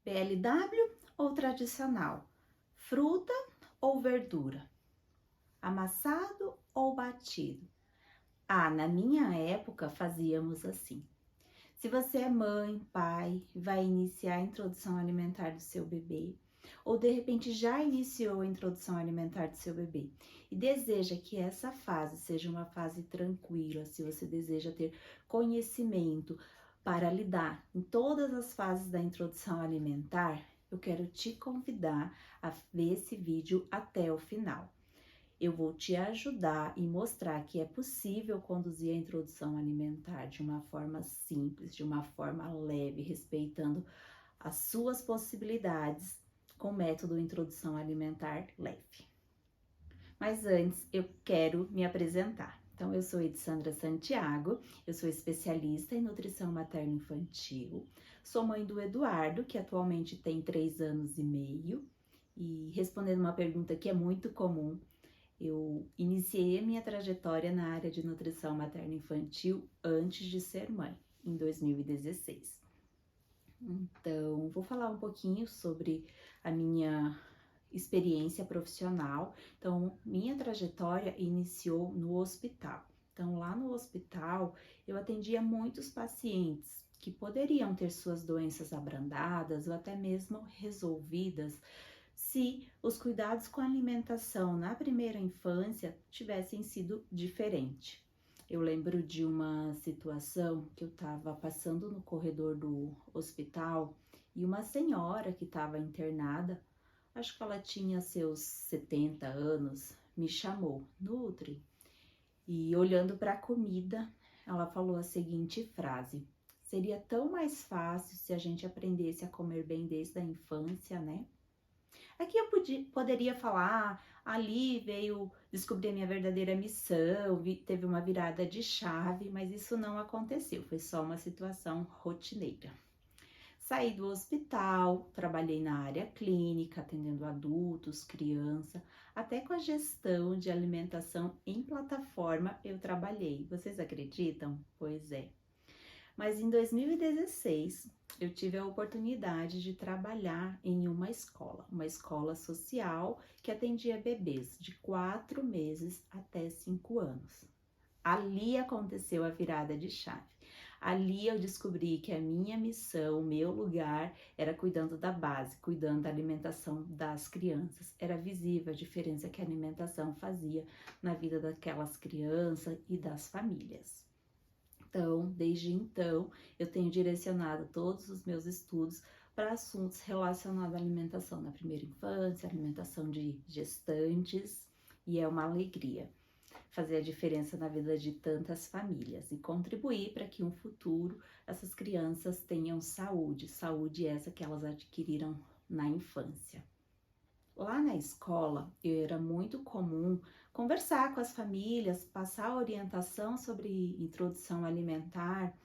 PLW ou tradicional? Fruta ou verdura? Amassado ou batido? Ah, na minha época fazíamos assim. Se você é mãe, pai, vai iniciar a introdução alimentar do seu bebê, ou de repente já iniciou a introdução alimentar do seu bebê e deseja que essa fase seja uma fase tranquila, se você deseja ter conhecimento para lidar em todas as fases da introdução alimentar, eu quero te convidar a ver esse vídeo até o final. Eu vou te ajudar e mostrar que é possível conduzir a introdução alimentar de uma forma simples, de uma forma leve, respeitando as suas possibilidades com o método introdução alimentar leve. Mas antes eu quero me apresentar. Então, eu sou Edssandra Santiago, eu sou especialista em nutrição materno-infantil, sou mãe do Eduardo, que atualmente tem 3 anos e meio, e respondendo uma pergunta que é muito comum, eu iniciei a minha trajetória na área de nutrição materno-infantil antes de ser mãe, em 2016. Então, vou falar um pouquinho sobre a minha experiência profissional. Então, minha trajetória iniciou no hospital. Então, lá no hospital, eu atendia muitos pacientes que poderiam ter suas doenças abrandadas ou até mesmo resolvidas se os cuidados com a alimentação na primeira infância tivessem sido diferentes. Eu lembro de uma situação que eu estava passando no corredor do hospital e uma senhora que estava internada, acho que ela tinha seus 70 anos, me chamou, Nutri, e olhando para a comida, ela falou a seguinte frase: seria tão mais fácil se a gente aprendesse a comer bem desde a infância, né? Aqui eu poderia falar, ali veio descobrir a minha verdadeira missão, teve uma virada de chave, mas isso não aconteceu, foi só uma situação rotineira. Saí do hospital, trabalhei na área clínica, atendendo adultos, criança, até com a gestão de alimentação em plataforma eu trabalhei. Vocês acreditam? Pois é. Mas em 2016, eu tive a oportunidade de trabalhar em uma escola social que atendia bebês de 4 meses até 5 anos. Ali aconteceu a virada de chave. Ali eu descobri que a minha missão, o meu lugar, era cuidando da base, cuidando da alimentação das crianças. Era visível a diferença que a alimentação fazia na vida daquelas crianças e das famílias. Então, desde então, eu tenho direcionado todos os meus estudos para assuntos relacionados à alimentação na primeira infância, alimentação de gestantes, e é uma alegria fazer a diferença na vida de tantas famílias e contribuir para que no futuro essas crianças tenham saúde essa que elas adquiriram na infância. Lá na escola, era muito comum conversar com as famílias, passar orientação sobre introdução alimentar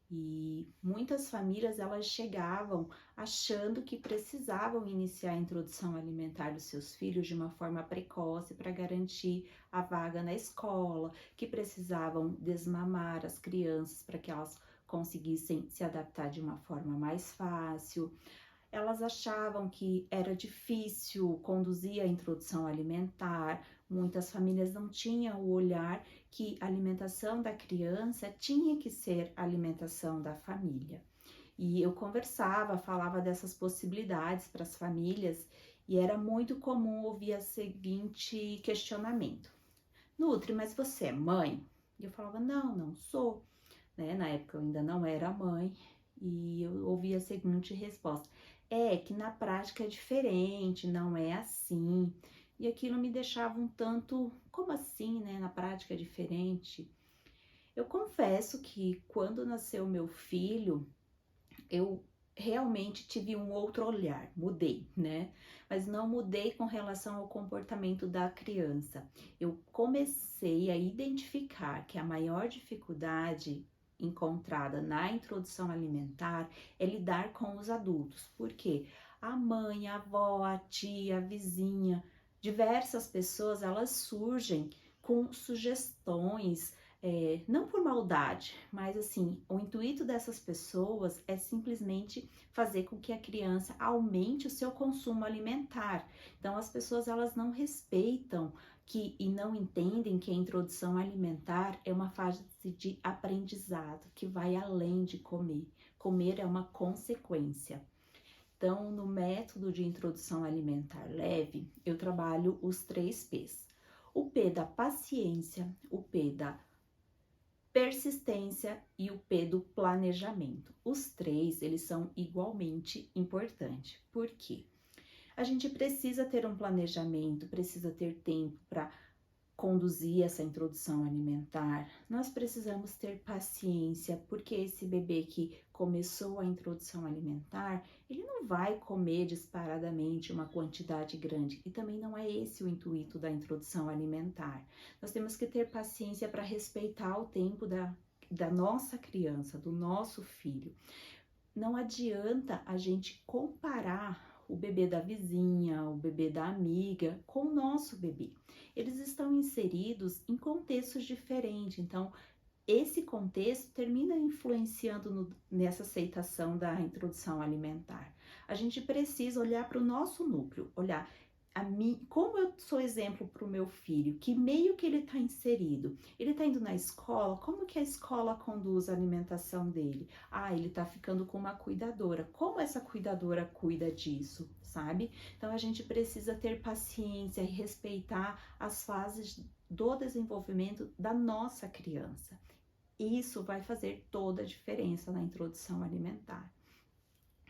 e muitas famílias elas chegavam achando que precisavam iniciar a introdução alimentar dos seus filhos de uma forma precoce para garantir a vaga na escola, que precisavam desmamar as crianças para que elas conseguissem se adaptar de uma forma mais fácil. Elas achavam que era difícil conduzir a introdução alimentar, muitas famílias não tinham o olhar que a alimentação da criança tinha que ser a alimentação da família. E eu conversava, falava dessas possibilidades para as famílias e era muito comum ouvir o seguinte questionamento: Nutri, mas você é mãe? E eu falava, não sou, né? Na época eu ainda não era mãe e eu ouvia a seguinte resposta: é que na prática é diferente, não é assim. E aquilo me deixava um tanto, como assim, né? Na prática é diferente. Eu confesso que quando nasceu meu filho, eu realmente tive um outro olhar, mudei, né? Mas não mudei com relação ao comportamento da criança. Eu comecei a identificar que a maior dificuldade encontrada na introdução alimentar é lidar com os adultos. Por quê? A mãe, a avó, a tia, a vizinha, diversas pessoas, elas surgem com sugestões, não por maldade, mas assim, o intuito dessas pessoas é simplesmente fazer com que a criança aumente o seu consumo alimentar. Então, as pessoas elas não respeitam e não entendem que a introdução alimentar é uma fase de aprendizado que vai além de comer. Comer é uma consequência. Então, no método de introdução alimentar leve, eu trabalho os 3 P's. O P da paciência, o P da persistência e o P do planejamento. Os 3, eles são igualmente importantes. Por quê? A gente precisa ter um planejamento, precisa ter tempo para conduzir essa introdução alimentar. Nós precisamos ter paciência, porque esse bebê que começou a introdução alimentar, ele não vai comer disparadamente uma quantidade grande, e também não é esse o intuito da introdução alimentar. Nós temos que ter paciência para respeitar o tempo da nossa criança, do nosso filho. Não adianta a gente comparar o bebê da vizinha, o bebê da amiga com o nosso bebê. Eles estão inseridos em contextos diferentes, então esse contexto termina influenciando nessa aceitação da introdução alimentar. A gente precisa olhar para o nosso núcleo, olhar como eu sou exemplo para o meu filho, que meio que ele está inserido. Ele está indo na escola, como que a escola conduz a alimentação dele? Ele está ficando com uma cuidadora. Como essa cuidadora cuida disso, sabe? Então a gente precisa ter paciência e respeitar as fases do desenvolvimento da nossa criança. Isso vai fazer toda a diferença na introdução alimentar.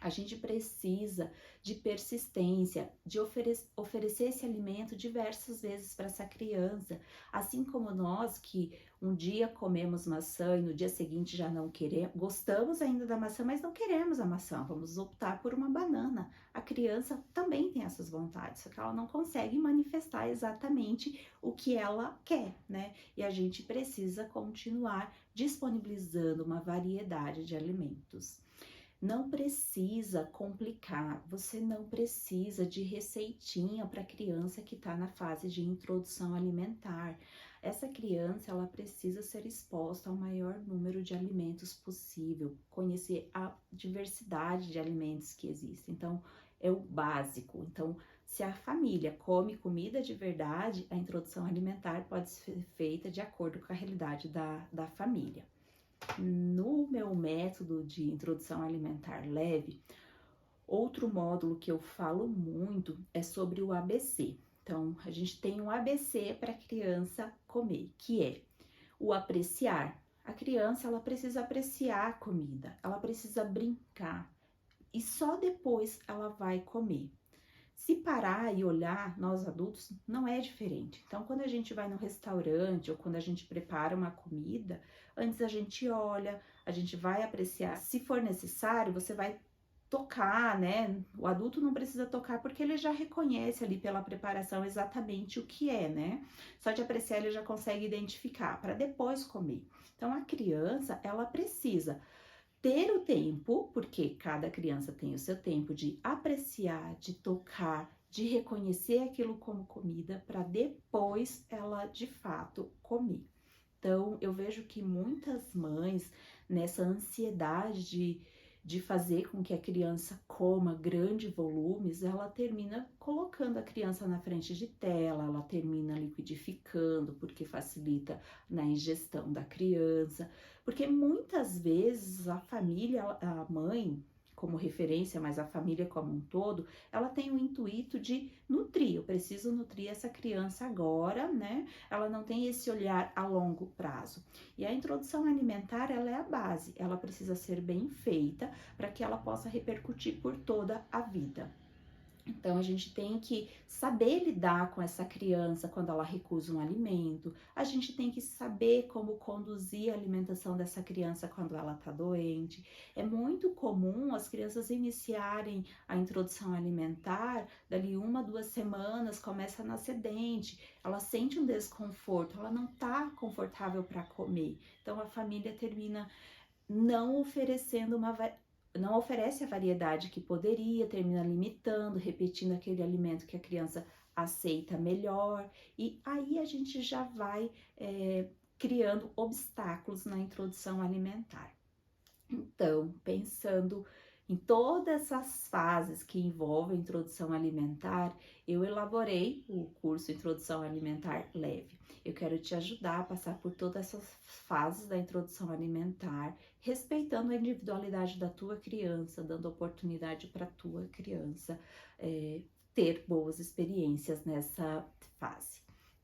A gente precisa de persistência, de oferecer esse alimento diversas vezes para essa criança. Assim como nós que um dia comemos maçã e no dia seguinte já não queremos, gostamos ainda da maçã, mas não queremos a maçã, vamos optar por uma banana. A criança também tem essas vontades, só que ela não consegue manifestar exatamente o que ela quer, né? E a gente precisa continuar disponibilizando uma variedade de alimentos. Não precisa complicar, você não precisa de receitinha para a criança que está na fase de introdução alimentar. Essa criança, ela precisa ser exposta ao maior número de alimentos possível, conhecer a diversidade de alimentos que existem. Então, é o básico. Então, se a família come comida de verdade, a introdução alimentar pode ser feita de acordo com a realidade da família. No meu método de introdução alimentar leve, outro módulo que eu falo muito é sobre o ABC. Então, a gente tem um ABC para a criança comer, que é o apreciar. A criança, ela precisa apreciar a comida, ela precisa brincar e só depois ela vai comer. Se parar e olhar, nós adultos, não é diferente. Então, quando a gente vai no restaurante ou quando a gente prepara uma comida, antes a gente olha, a gente vai apreciar. Se for necessário, você vai tocar, né? O adulto não precisa tocar porque ele já reconhece ali pela preparação exatamente o que é, né? Só de apreciar ele já consegue identificar para depois comer. Então, a criança, ela precisa ter o tempo, porque cada criança tem o seu tempo de apreciar, de tocar, de reconhecer aquilo como comida, para depois ela de fato comer. Então, eu vejo que muitas mães, nessa ansiedade de fazer com que a criança coma grandes volumes, ela termina colocando a criança na frente de tela, ela termina liquidificando, porque facilita na ingestão da criança. Porque muitas vezes a família, a mãe, como referência, mas a família como um todo, ela tem o intuito de nutrir. Eu preciso nutrir essa criança agora, né? Ela não tem esse olhar a longo prazo. E a introdução alimentar, ela é a base. Ela precisa ser bem feita para que ela possa repercutir por toda a vida. Então, a gente tem que saber lidar com essa criança quando ela recusa um alimento, a gente tem que saber como conduzir a alimentação dessa criança quando ela está doente. É muito comum as crianças iniciarem a introdução alimentar, dali 1, 2 semanas, começa a nascer dente, ela sente um desconforto, ela não está confortável para comer. Então, a família termina não oferecendo não oferece a variedade que poderia, termina limitando, repetindo aquele alimento que a criança aceita melhor, e aí a gente já vai criando obstáculos na introdução alimentar. Então, pensando em todas essas fases que envolvem introdução alimentar, eu elaborei o curso Introdução Alimentar Leve. Eu quero te ajudar a passar por todas essas fases da introdução alimentar, respeitando a individualidade da tua criança, dando oportunidade para a tua criança ter boas experiências nessa fase.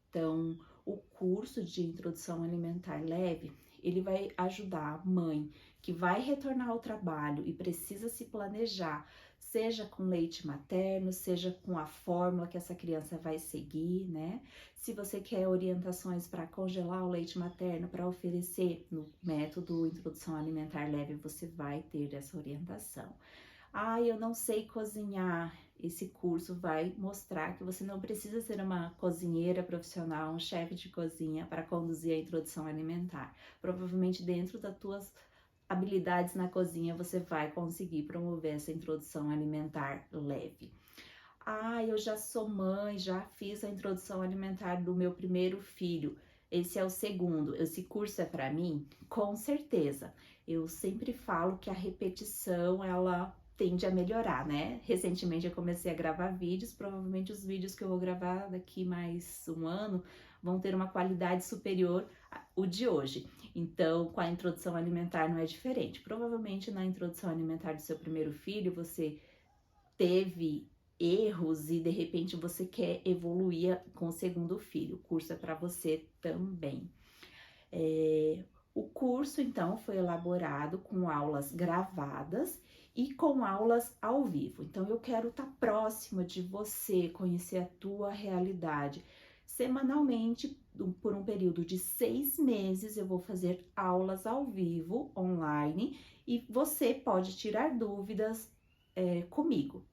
Então, o curso de Introdução Alimentar Leve, ele vai ajudar a mãe que vai retornar ao trabalho e precisa se planejar, seja com leite materno, seja com a fórmula que essa criança vai seguir, né? Se você quer orientações para congelar o leite materno, para oferecer no método Introdução Alimentar Leve, você vai ter essa orientação. Eu não sei cozinhar. Esse curso vai mostrar que você não precisa ser uma cozinheira profissional, um chefe de cozinha para conduzir a introdução alimentar. Provavelmente dentro das tuas habilidades na cozinha você vai conseguir promover essa introdução alimentar leve. Eu já sou mãe, já fiz a introdução alimentar do meu primeiro filho. Esse é o segundo. Esse curso é para mim? Com certeza. Eu sempre falo que a repetição, ela tende a melhorar, né? Recentemente eu comecei a gravar vídeos, provavelmente os vídeos que eu vou gravar daqui mais um ano vão ter uma qualidade superior ao de hoje. Então, com a introdução alimentar não é diferente. Provavelmente na introdução alimentar do seu primeiro filho, você teve erros e de repente você quer evoluir com o segundo filho. O curso é para você também. O curso, então, foi elaborado com aulas gravadas e com aulas ao vivo. Então, eu quero estar próxima de você, conhecer a tua realidade. Semanalmente, por um período de 6 meses, eu vou fazer aulas ao vivo, online, e você pode tirar dúvidas comigo.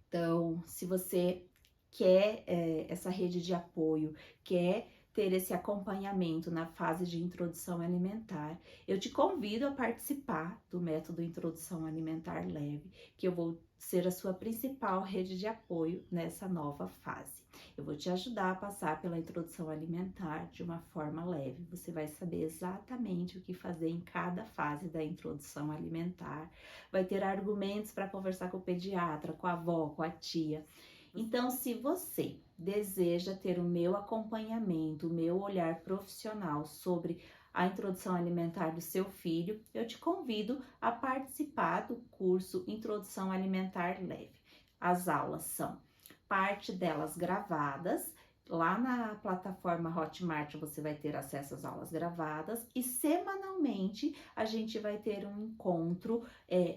Então, se você quer essa rede de apoio, quer ter esse acompanhamento na fase de introdução alimentar, eu te convido a participar do método Introdução Alimentar Leve, que eu vou ser a sua principal rede de apoio nessa nova fase. Eu vou te ajudar a passar pela introdução alimentar de uma forma leve. Você vai saber exatamente o que fazer em cada fase da introdução alimentar. Vai ter argumentos para conversar com o pediatra, com a avó, com a tia. Então, se você deseja ter o meu acompanhamento, o meu olhar profissional sobre a introdução alimentar do seu filho, eu te convido a participar do curso Introdução Alimentar Leve. As aulas são parte delas gravadas. Lá na plataforma Hotmart você vai ter acesso às aulas gravadas e semanalmente a gente vai ter um encontro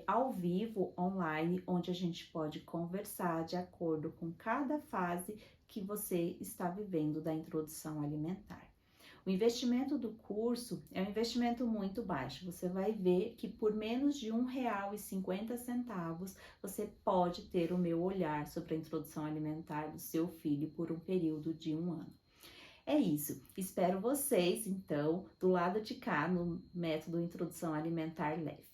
ao vivo, online, onde a gente pode conversar de acordo com cada fase que você está vivendo da introdução alimentar. O investimento do curso é um investimento muito baixo. Você vai ver que por menos de R$1,50 você pode ter o meu olhar sobre a introdução alimentar do seu filho por um período de 1 ano. É isso. Espero vocês, então, do lado de cá no método Introdução Alimentar Leve.